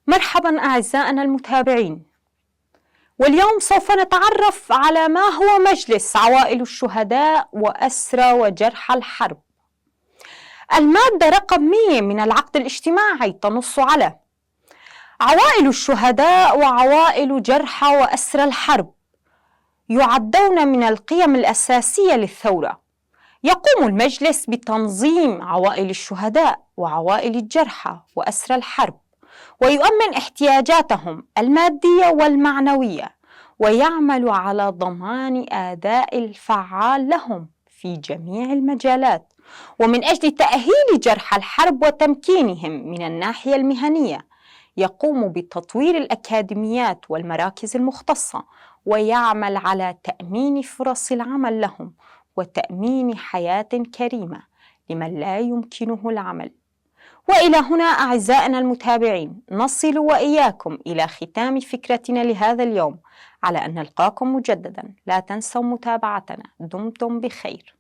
مرحبا أعزائنا المتابعين، واليوم سوف نتعرف على ما هو مجلس عوائل الشهداء وأسرى وجرحى الحرب. المادة رقم 100 من العقد الاجتماعي تنص على عوائل الشهداء وعوائل جرحى وأسرى الحرب يعدون من القيم الأساسية للثورة. يقوم المجلس بتنظيم عوائل الشهداء وعوائل الجرحى وأسرى الحرب، ويؤمن احتياجاتهم المادية والمعنوية، ويعمل على ضمان أداء الفعال لهم في جميع المجالات. ومن أجل تأهيل جرحى الحرب وتمكينهم من الناحية المهنية يقوم بتطوير الأكاديميات والمراكز المختصة، ويعمل على تأمين فرص العمل لهم وتأمين حياة كريمة لمن لا يمكنه العمل. وإلى هنا أعزائنا المتابعين نصل وإياكم إلى ختام فكرتنا لهذا اليوم، على أن نلقاكم مجددا. لا تنسوا متابعتنا. دمتم بخير.